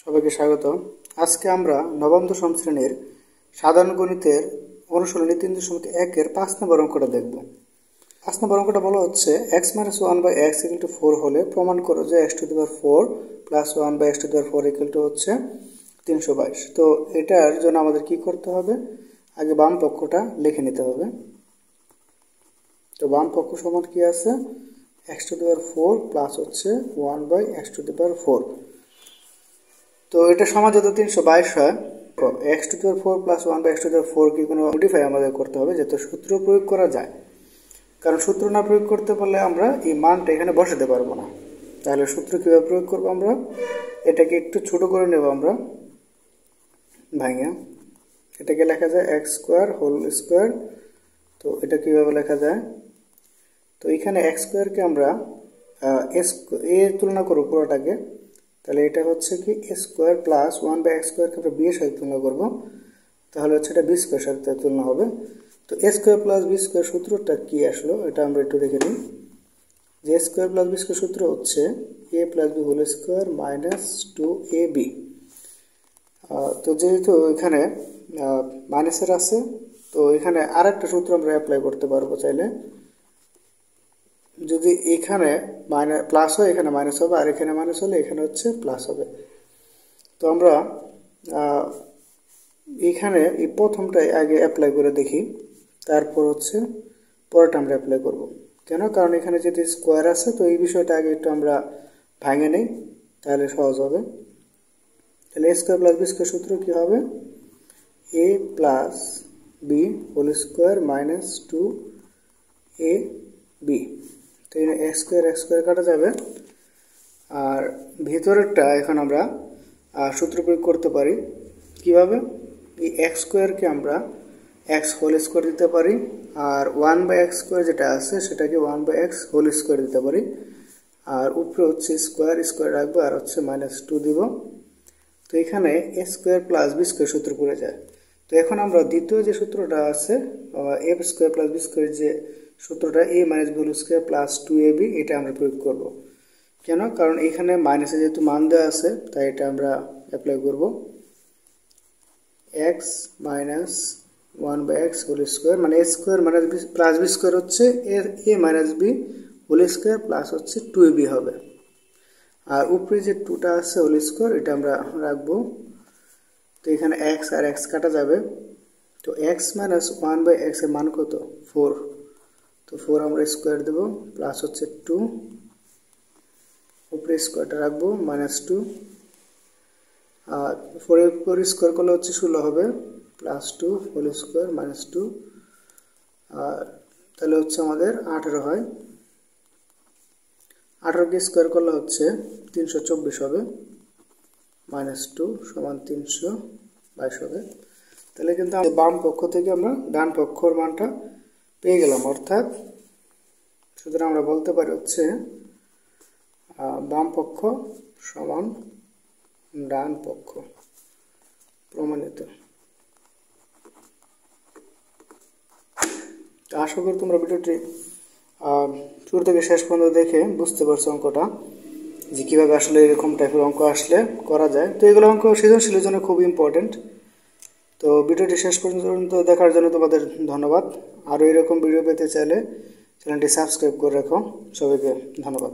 সবাইকে স্বাগত। আজকে আমরা নবম দশম শ্রেণীর সাধারণ গণিতের অনুশীলনী 3.1 এর 5 নম্বর অঙ্কটা দেখব। 5 নম্বর অঙ্কটা বলা হচ্ছে x - 1/x = 4 হলে প্রমাণ করো যে x⁴ + 1/x⁴ হচ্ছে 322। তো এটার জন্য আমাদের কি করতে হবে, আগে বাম পক্ষটা লিখে নিতে হবে। তো বাম পক্ষ সমান কি আছে, x⁴ প্লাস হচ্ছে 1/x⁴। তো এটা সমান যত 322 হয়, x⁴ প্লাস 1/x⁴ কি কোনো মডিফাই আমাদের করতে হবে, যাতে সূত্র প্রয়োগ করা যায়। কারণ সূত্র না প্রয়োগ করতে পারলে আমরা এই মানটা এখানে বসাতে পারবো না। তাহলে সূত্র কীভাবে প্রয়োগ করবো, আমরা এটাকে একটু ছোট করে নেব। আমরা ভাঙে এটাকে লেখা যায় x² তো এটা কীভাবে লেখা যায়, তো এখানে x² কে আমরা এ তুলনা করবো পুরোটাকে। তাহলে এটা হচ্ছে কি a² প্লাস 1/x² কে আমরা b এর সাথে তুলনা করবো, তাহলে হচ্ছে এটা b² এর সাথে তুলনা হবে। তো a² প্লাস b² সূত্রটা কি আসলো, এটা আমরা একটু দেখে নিই। যে a² প্লাস b² সূত্র হচ্ছে a plus b whole square minus 2ab। তো যেহেতু এখানে মাইনাসের আছে, তো এখানে আরেকটা সূত্র আমরা অ্যাপ্লাই করতে পারবো চাইলে। যদি এখানে প্লাস হয় এখানে মাইনাস হবে, আর এখানে মাইনাস হলে এখানে হচ্ছে প্লাস হবে। তো আমরা এখানে এই প্রথমটাই আগে অ্যাপ্লাই করে দেখি, তারপর হচ্ছে পরেরটা আমরা অ্যাপ্লাই করব। কেন, কারণ এখানে যদি স্কোয়ার আছে, তো এই বিষয়টা আগে একটু আমরা ভাঙে নেই, তাহলে সহজ হবে। তাহলে a² প্লাস b² সূত্র কি হবে, a plus b whole square minus 2ab। তো x² কাটা যাবে, আর ভিতরেরটা এখন আমরা সূত্র প্রয়োগ করতে পারি। কিভাবে, এই x² কে আমরা x হোল স্কোয়ার দিতে পারি, আর 1/x² যেটা আছে সেটাকে 1/x হোল স্কোয়ার দিতে পারি, আর উপরে হচ্ছে স্কোয়ার রাখবো, আর হচ্ছে -2 দিব। তো এখানে a² প্লাস b² সূত্র পড়ে যায়। তো এখন আমরা দ্বিতীয় যে সূত্রটা আছে a² প্লাস b² যে সূত্রটা a - b whole square plus 2ab, এটা আমরা প্রয়োগ করব। কেন, কারণ এখানে মাইনাসে যেহেতু মান দেওয়া আছে, তাই এটা আমরা অ্যাপ্লাই করব। x minus 1/x whole square, মানে a² minus b plus b² হচ্ছে a - b whole square plus হচ্ছে 2ab হবে, আর উপরে যে 2টা আছে হোল স্কোয়ার, এটা আমরা রাখবো। তো এখানে x আর x কাটা যাবে। তো x মাইনাস 1/x এর মান কত, 4। তো 4 আমরা স্কোয়ার দেব, প্লাস হচ্ছে 2, উপরে স্কোয়ারটা রাখবো -2, আর 4 এর উপর স্কোয়ার করলে হচ্ছে 16 হবে, প্লাস 2 হোল স্কোয়ার -2, আর তাহলে হচ্ছে আমাদের 18 হয়। 18 কে স্কোয়ার করলে হচ্ছে 324 হবে, -2 সমান 322 হবে। তাহলে কিন্তু বাম পক্ষ থেকে আমরা ডান পক্ষর মানটা পেয়ে গেলাম। অর্থাৎ সুতরাং আমরা বলতে পারি হচ্ছে বাম পক্ষ সমান ডান পক্ষ, প্রমাণিত। আশা করি তোমরা ভিডিওটি শুরু থেকে শেষ পর্যন্ত দেখে বুঝতে পারছো অঙ্কটা, যে কীভাবে আসলে এরকম টাইপের অঙ্ক আসলে করা যায়। তো এগুলো অঙ্ক সৃজনশীলের জন্য খুব ইম্পর্টেন্ট। তো ভিডিওটি শেষ পর্যন্ত দেখার জন্য তোমাদের ধন্যবাদ। আরও এরকম ভিডিও পেতে চাইলে চ্যানেলটি সাবস্ক্রাইব করে রাখো। সবাইকে ধন্যবাদ।